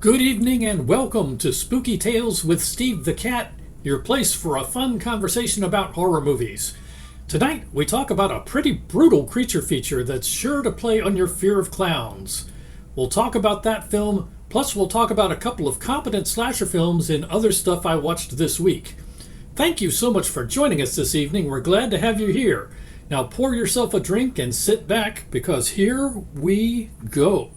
Good evening and welcome to Spooky Tales with Steve the Cat, your place for a fun conversation about horror movies. Tonight we talk about a pretty brutal creature feature that's sure to play on your fear of clowns. We'll talk about that film, plus we'll talk about a couple of competent slasher films and other stuff I watched this week. Thank you so much for joining us this evening. We're glad to have you here. Now pour yourself a drink and sit back because here we go.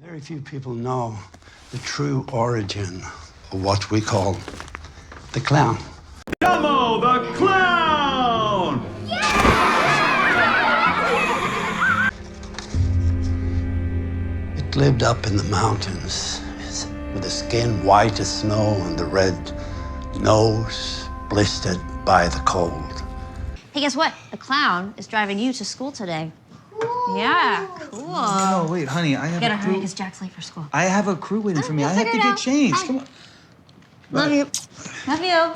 Very few people know the true origin of what we call the clown. Gummo the Clown! It lived up in the mountains with the skin white as snow and the red nose blistered by the cold. Hey, guess what? The clown is driving you to school today. Yeah, cool. No, wait, honey, I have Gotta a hurry crew. because Jack's late for school. I have a crew waiting for me. I We'll have to figure it get out. changed. Bye. Come on. Love you. Love you.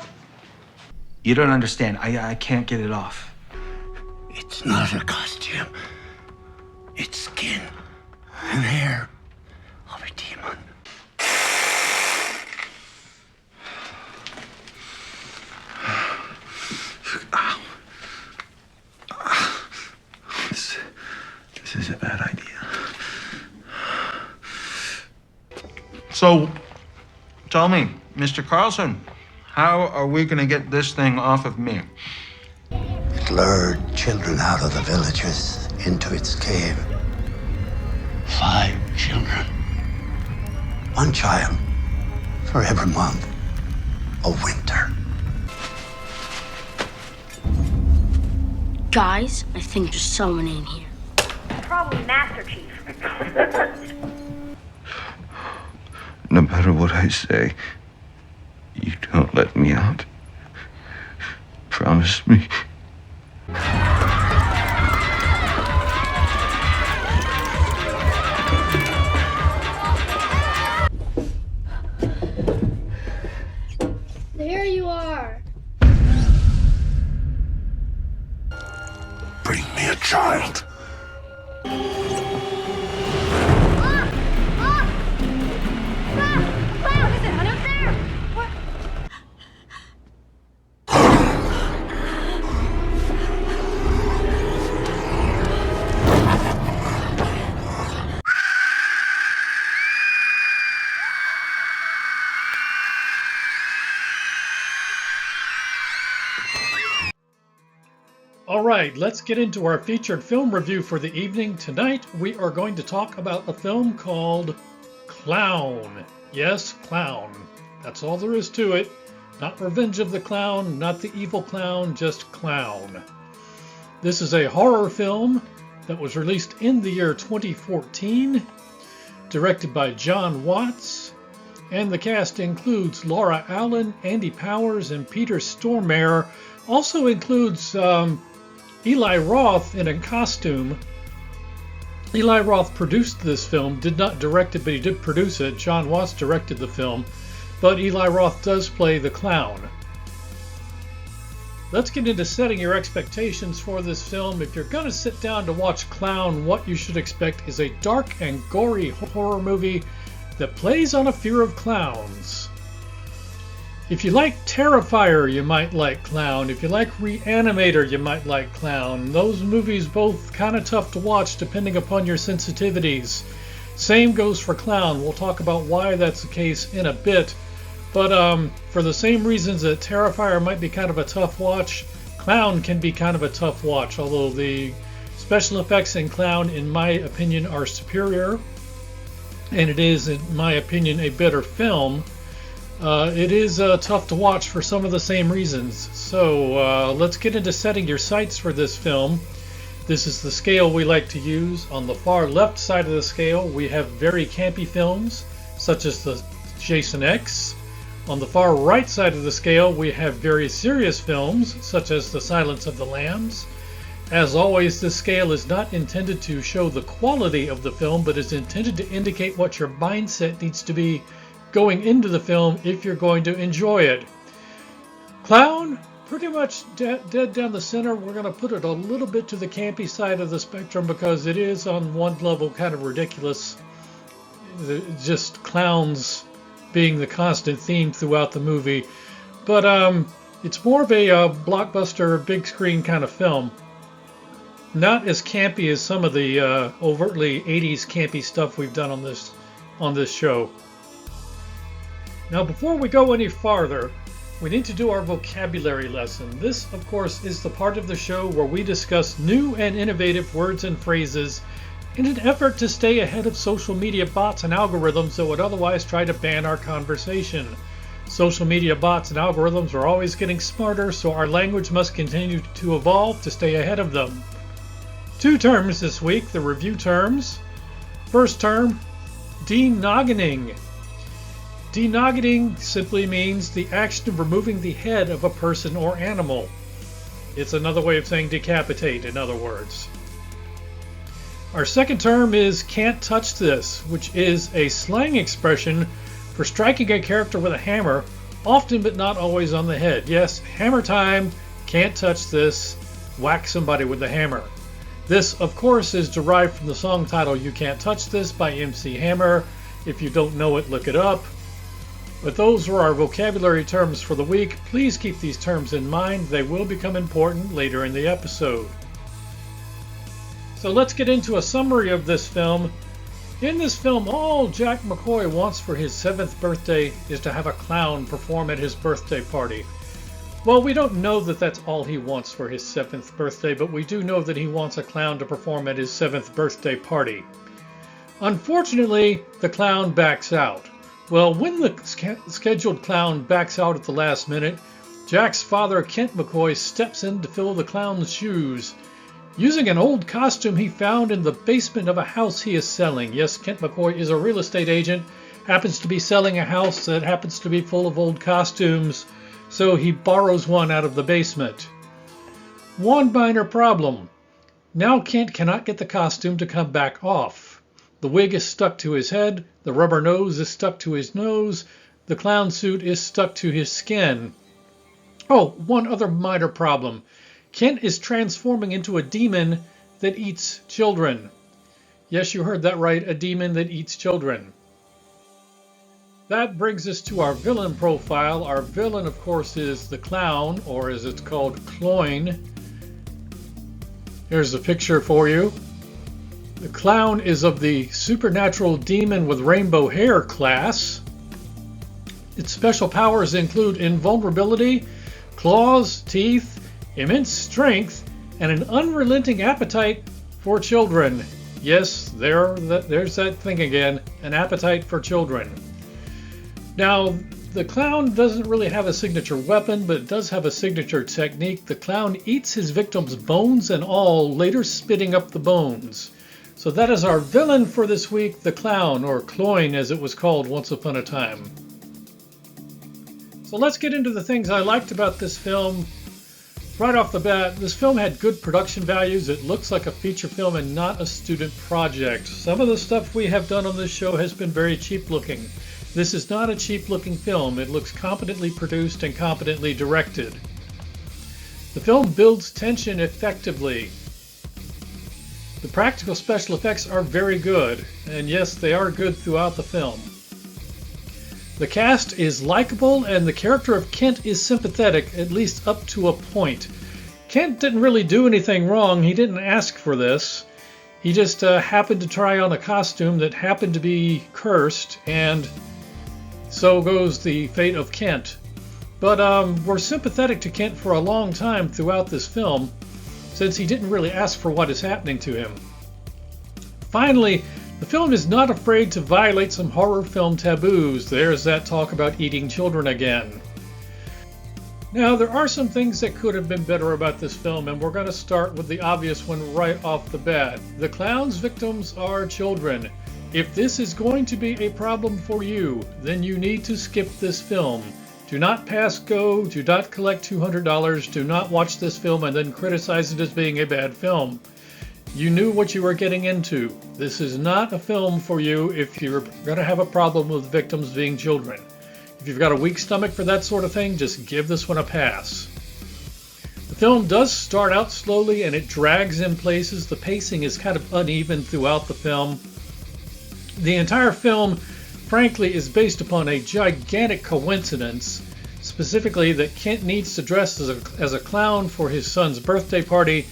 You don't understand. I can't get it off. It's not a costume. It's skin and hair of a demon. Ow. This is a bad idea. So, tell me, Mr. Carlson, how are we gonna get this thing off of me? It lured children out of the villages into its cave. 5 children. 1 child for every month of winter. Guys, I think there's someone in here. Probably Master Chief. No matter what I say, you don't let me out. Promise me. There you are. Bring me a child. What is it, honey? Up there! What? All right, let's get into our featured film review for the evening. Tonight, we are going to talk about a film called Clown. Yes, Clown. That's all there is to it. Not Revenge of the Clown, not the evil clown, just Clown. This is a horror film that was released in the year 2014, directed by John Watts, and the cast includes Laura Allen, Andy Powers, and Peter Stormare. Also includes Eli Roth in a costume. Eli Roth produced this film, did not direct it, but he did produce it. John Watts directed the film, but Eli Roth does play the clown. Let's get into setting your expectations for this film. If you're going to sit down to watch Clown, what you should expect is a dark and gory horror movie that plays on a fear of clowns. If you like Terrifier, you might like Clown. If you like Reanimator, you might like Clown. Those movies both kind of tough to watch depending upon your sensitivities. Same goes for Clown. We'll talk about why that's the case in a bit. But for the same reasons that Terrifier might be kind of a tough watch, Clown can be kind of a tough watch, although the special effects in Clown, in my opinion, are superior. And it is, in my opinion, a better film. It is tough to watch for some of the same reasons. So let's get into setting your sights for this film. This is the scale we like to use. On the far left side of the scale, we have very campy films, such as the Jason X. On the far right side of the scale, we have very serious films, such as The Silence of the Lambs. As always, this scale is not intended to show the quality of the film, but is intended to indicate what your mindset needs to be going into the film if you're going to enjoy it. Clown, pretty much dead down the center. We're going to put it a little bit to the campy side of the spectrum because it is on one level kind of ridiculous. Just clowns being the constant theme throughout the movie. But it's more of a blockbuster, big screen kind of film. Not as campy as some of the overtly 80s campy stuff we've done on this show. Now, before we go any farther, we need to do our vocabulary lesson. This, of course, is the part of the show where we discuss new and innovative words and phrases in an effort to stay ahead of social media bots and algorithms that would otherwise try to ban our conversation. Social media bots and algorithms are always getting smarter, so our language must continue to evolve to stay ahead of them. 2 terms this week, the review terms. First term, denoggening. Denoggening simply means the action of removing the head of a person or animal. It's another way of saying decapitate, in other words. Our second term is can't touch this, which is a slang expression for striking a character with a hammer, often but not always on the head. Yes, hammer time, can't touch this, whack somebody with the hammer. This, of course, is derived from the song title You Can't Touch This by MC Hammer. If you don't know it, look it up. But those are our vocabulary terms for the week. Please keep these terms in mind. They will become important later in the episode. So let's get into a summary of this film. In this film, all Jack McCoy wants for his 7th birthday is to have a clown perform at his birthday party. Well, we don't know that that's all he wants for his 7th birthday, but we do know that he wants a clown to perform at his 7th birthday party. Unfortunately, the clown backs out. Well, when the scheduled clown backs out at the last minute, Jack's father, Kent McCoy, steps in to fill the clown's shoes. Using an old costume he found in the basement of a house he is selling. Yes, Kent McCoy is a real estate agent, happens to be selling a house that happens to be full of old costumes, so he borrows one out of the basement. One minor problem. Now Kent cannot get the costume to come back off. The wig is stuck to his head, the rubber nose is stuck to his nose, the clown suit is stuck to his skin. Oh, one other minor problem. Kent is transforming into a demon that eats children. Yes, you heard that right, a demon that eats children. That brings us to our villain profile. Our villain, of course, is the clown, or as it's called, Cloyne. Here's a picture for you. The clown is of the supernatural demon with rainbow hair class. Its special powers include invulnerability, claws, teeth, immense strength, and an unrelenting appetite for children. Yes, there's that thing again, an appetite for children. Now, the clown doesn't really have a signature weapon, but it does have a signature technique. The clown eats his victims, bones and all, later spitting up the bones. So that is our villain for this week, the clown, or Cloyne as it was called once upon a time. So let's get into the things I liked about this film. Right off the bat, this film had good production values. It looks like a feature film and not a student project. Some of the stuff we have done on this show has been very cheap looking. This is not a cheap looking film. It looks competently produced and competently directed. The film builds tension effectively. The practical special effects are very good, and yes, they are good throughout the film. The cast is likable, and the character of Kent is sympathetic, at least up to a point. Kent didn't really do anything wrong. He didn't ask for this. He just happened to try on a costume that happened to be cursed, and so goes the fate of Kent. But we're sympathetic to Kent for a long time throughout this film, since he didn't really ask for what is happening to him. Finally, the film is not afraid to violate some horror film taboos. There's that talk about eating children again. Now, there are some things that could have been better about this film, and we're going to start with the obvious one right off the bat. The clown's victims are children. If this is going to be a problem for you, then you need to skip this film. Do not pass go. Do not collect $200. Do not watch this film and then criticize it as being a bad film. You knew what you were getting into. This is not a film for you if you're going to have a problem with victims being children. If you've got a weak stomach for that sort of thing, just give this one a pass. The film does start out slowly and it drags in places. The pacing is kind of uneven throughout the film. The entire film, frankly, is based upon a gigantic coincidence, specifically that Kent needs to dress as a clown for his son's birthday party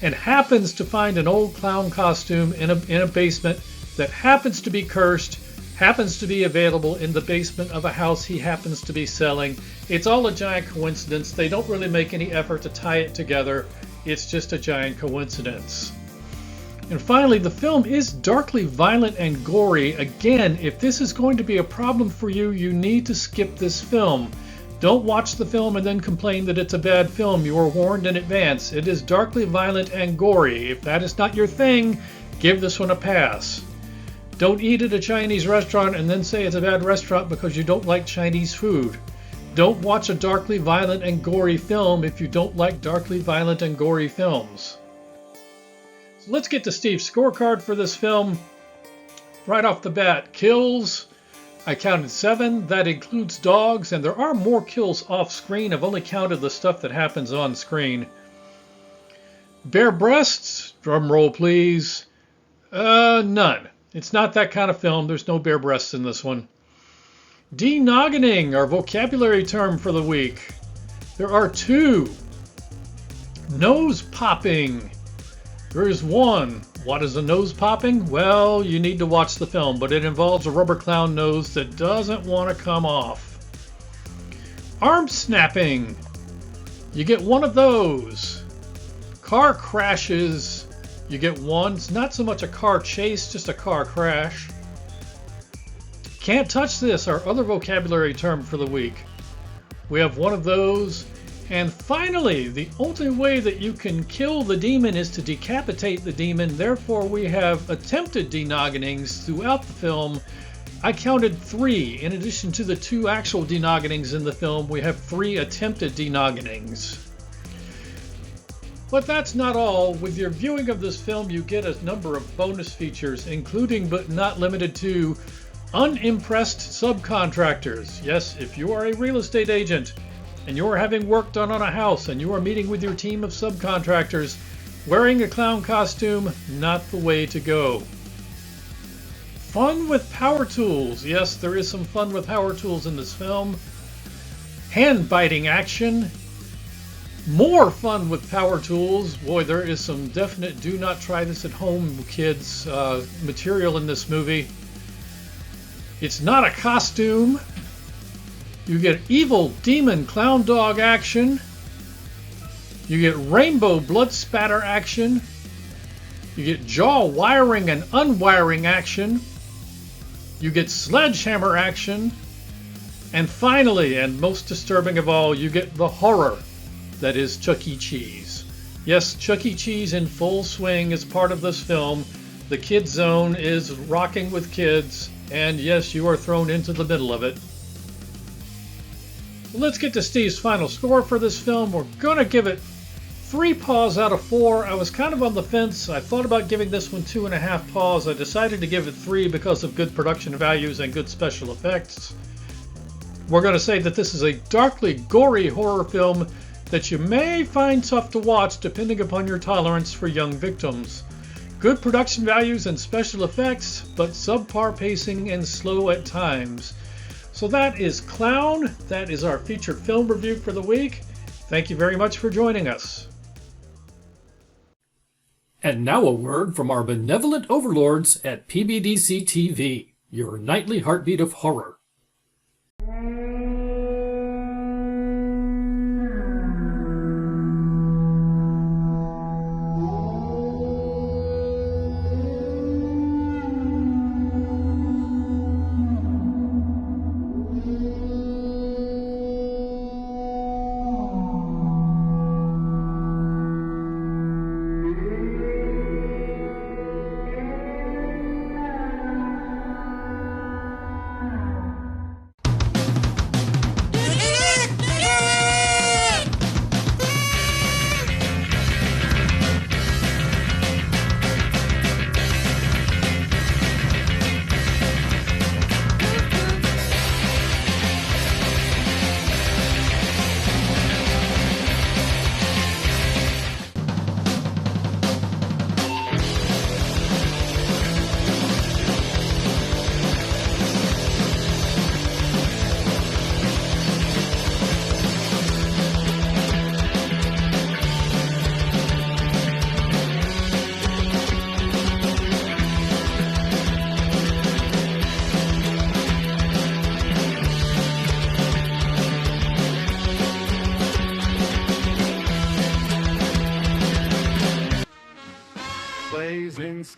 and happens to find an old clown costume in a basement that happens to be cursed, happens to be available in the basement of a house he happens to be selling. It's all a giant coincidence. They don't really make any effort to tie it together. It's just a giant coincidence. And finally, the film is darkly violent and gory. Again, if this is going to be a problem for you, you need to skip this film. Don't watch the film and then complain that it's a bad film. You are warned in advance. It is darkly violent and gory. If that is not your thing, give this one a pass. Don't eat at a Chinese restaurant and then say it's a bad restaurant because you don't like Chinese food. Don't watch a darkly violent and gory film if you don't like darkly violent and gory films. So let's get to Steve's scorecard for this film. Right off the bat, kills. I counted 7. That includes dogs, and there are more kills off screen. I've only counted the stuff that happens on screen. Bare breasts, drum roll please. None. It's not that kind of film. There's no bare breasts in this one. Denoggening, our vocabulary term for the week. There are 2. Nose popping. There is 1. What is a nose popping? Well, you need to watch the film, but it involves a rubber clown nose that doesn't want to come off. Arm snapping. You get 1 of those. Car crashes. You get 1. It's not so much a car chase, just a car crash. Can't touch this, our other vocabulary term for the week. We have 1 of those. And finally, the only way that you can kill the demon is to decapitate the demon. Therefore, we have attempted denoggenings throughout the film. I counted 3. In addition to the 2 actual denoggenings in the film, we have 3 attempted denoggenings. But that's not all. With your viewing of this film, you get a number of bonus features, including but not limited to unimpressed subcontractors. Yes, if you are a real estate agent, and you are having work done on a house and you are meeting with your team of subcontractors, wearing a clown costume, not the way to go. Fun with power tools. Yes, there is some fun with power tools in this film. Hand-biting action. More fun with power tools. Boy, there is some definite do not try this at home, kids, material in this movie. It's not a costume. You get evil demon clown dog action. You get rainbow blood spatter action. You get jaw wiring and unwiring action. You get sledgehammer action. And finally, and most disturbing of all, you get the horror that is Chuck E. Cheese. Yes, Chuck E. Cheese in full swing is part of this film. The Kid Zone is rocking with kids. And yes, you are thrown into the middle of it. Let's get to Steve's final score for this film. We're going to give it 3 paws out of 4. I was kind of on the fence. I thought about giving this one 2.5 paws. I decided to give it 3 because of good production values and good special effects. We're going to say that this is a darkly gory horror film that you may find tough to watch depending upon your tolerance for young victims. Good production values and special effects, but subpar pacing and slow at times. So that is Clown. That is our featured film review for the week. Thank you very much for joining us. And now a word from our benevolent overlords at PBDC TV, your nightly heartbeat of horror.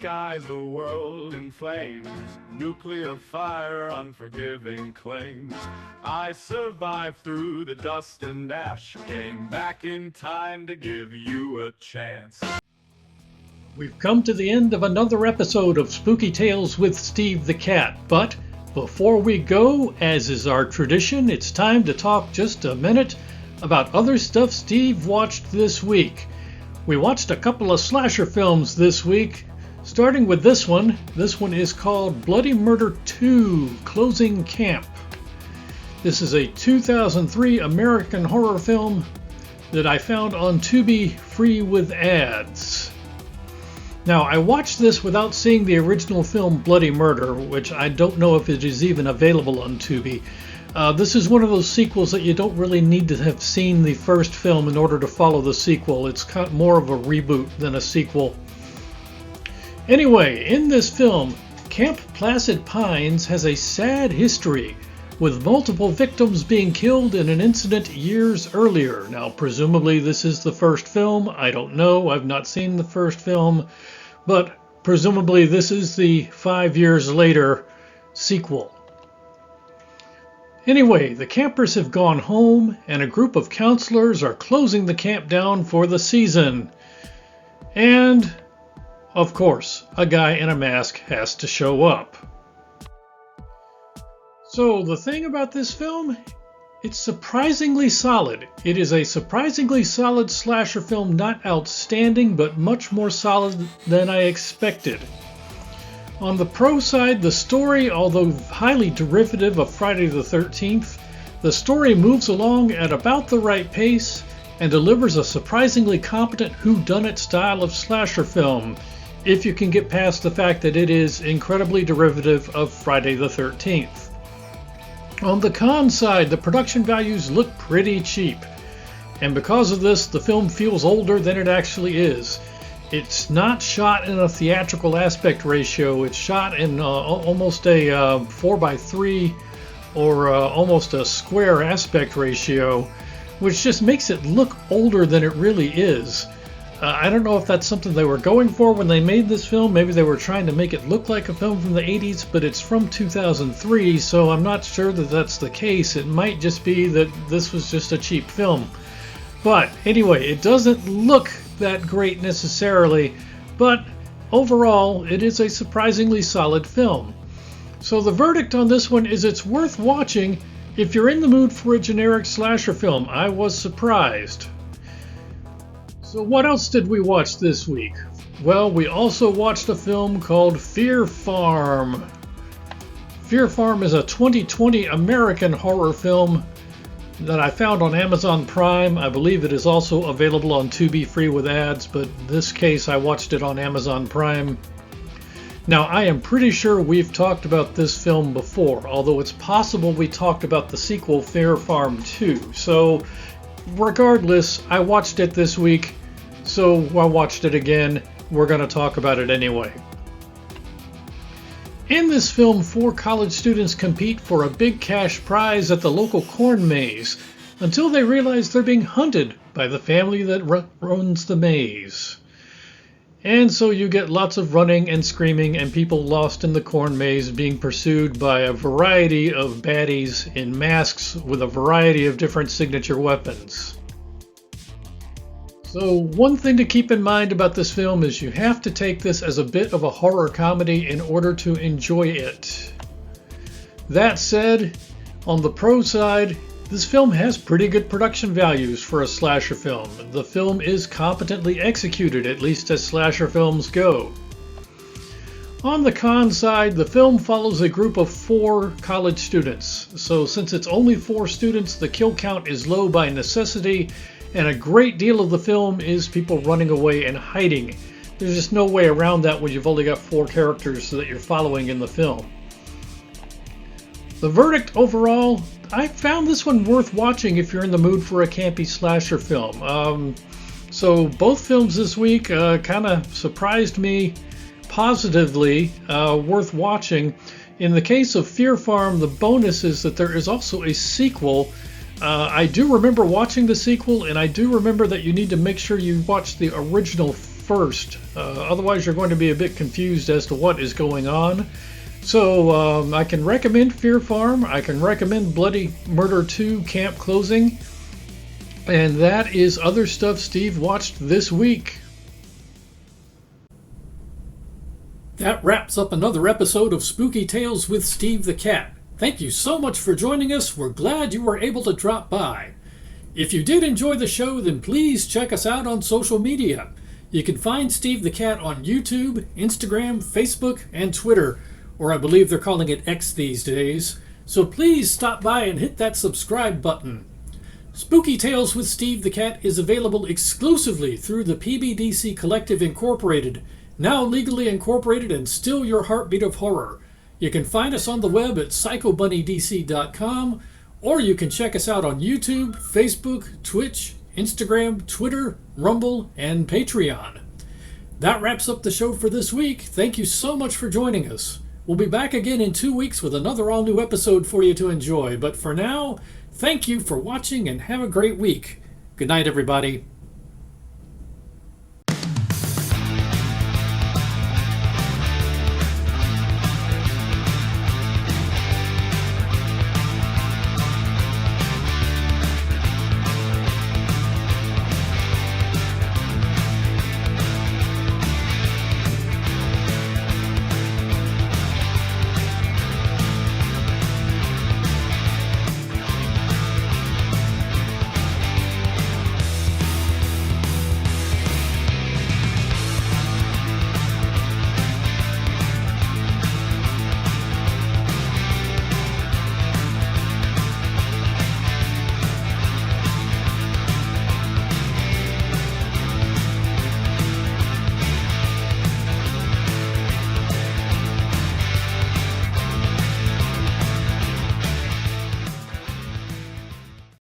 sky, the world in flames. Nuclear fire, unforgiving claims. I survived through the dust and ash. Came back in time to give you a chance. We've come to the end of another episode of Spooky Tales with Steve the Cat, but before we go, as is our tradition, it's time to talk just a minute about other stuff Steve watched this week. We watched a couple of slasher films this week, starting with this one. This one is called Bloody Murder 2: Closing Camp. This is a 2003 American horror film that I found on Tubi free with ads. Now, I watched this without seeing the original film Bloody Murder, which I don't know if it is even available on Tubi. This is one of those sequels that you don't really need to have seen the first film in order to follow the sequel. It's kind of more of a reboot than a sequel. Anyway, in this film, Camp Placid Pines has a sad history, with multiple victims being killed in an incident years earlier. Now, presumably this is the first film. I don't know. I've not seen the first film. But presumably this is the 5 years later sequel. Anyway, the campers have gone home, and a group of counselors are closing the camp down for the season. And, of course, a guy in a mask has to show up. So the thing about this film, it's surprisingly solid. It is a surprisingly solid slasher film, not outstanding, but much more solid than I expected. On the pro side, the story, although highly derivative of Friday the 13th, the story moves along at about the right pace and delivers a surprisingly competent whodunit style of slasher film, if you can get past the fact that it is incredibly derivative of Friday the 13th. On the con side, the production values look pretty cheap, and because of this, the film feels older than it actually is. It's not shot in a theatrical aspect ratio. It's shot in almost a 4:3 or almost a square aspect ratio, which just makes it look older than it really is. I don't know if that's something they were going for when they made this film. Maybe they were trying to make it look like a film from the 80s, but it's from 2003, so I'm not sure that that's the case. It might just be that this was just a cheap film. But anyway, it doesn't look that great necessarily, but overall, it is a surprisingly solid film. So the verdict on this one is it's worth watching if you're in the mood for a generic slasher film. I was surprised. So what else did we watch this week? Well, we also watched a film called Fear Farm. Fear Farm is a 2020 American horror film that I found on Amazon Prime. I believe it is also available on Tubi free with ads, but in this case I watched it on Amazon Prime. Now, I am pretty sure we've talked about this film before, although it's possible we talked about the sequel Fear Farm 2. So regardless, I watched it this week, so I watched it again. We're going to talk about it anyway. In this film, 4 college students compete for a big cash prize at the local corn maze until they realize they're being hunted by the family that runs the maze. And so you get lots of running and screaming and people lost in the corn maze being pursued by a variety of baddies in masks with a variety of different signature weapons. So one thing to keep in mind about this film is you have to take this as a bit of a horror comedy in order to enjoy it. That said, on the pro side, this film has pretty good production values for a slasher film. The film is competently executed, at least as slasher films go. On the con side, the film follows a group of 4 college students. So since it's only 4 students, the kill count is low by necessity, and a great deal of the film is people running away and hiding. There's just no way around that when you've only got 4 characters that you're following in the film. The verdict overall, I found this one worth watching if you're in the mood for a campy slasher film. So both films this week kind of surprised me positively, worth watching. In the case of Fear Farm, the bonus is that there is also a sequel. I do remember watching the sequel, and I do remember that you need to make sure you watch the original first. Otherwise, you're going to be a bit confused as to what is going on. So I can recommend Fear Farm. I can recommend Bloody Murder 2 Camp Closing. And that is other stuff Steve watched this week. That wraps up another episode of Spooky Tales with Steve the Cat. Thank you so much for joining us. We're glad you were able to drop by. If you did enjoy the show, then please check us out on social media. You can find Steve the Cat on YouTube, Instagram, Facebook, and Twitter, or I believe they're calling it X these days. So please stop by and hit that subscribe button. Spooky Tales with Steve the Cat is available exclusively through the PBDC Collective Incorporated, now legally incorporated and still your heartbeat of horror. You can find us on the web at psychobunnydc.com, or you can check us out on YouTube, Facebook, Twitch, Instagram, Twitter, Rumble, and Patreon. That wraps up the show for this week. Thank you so much for joining us. We'll be back again in 2 weeks with another all-new episode for you to enjoy. But for now, thank you for watching and have a great week. Good night, everybody.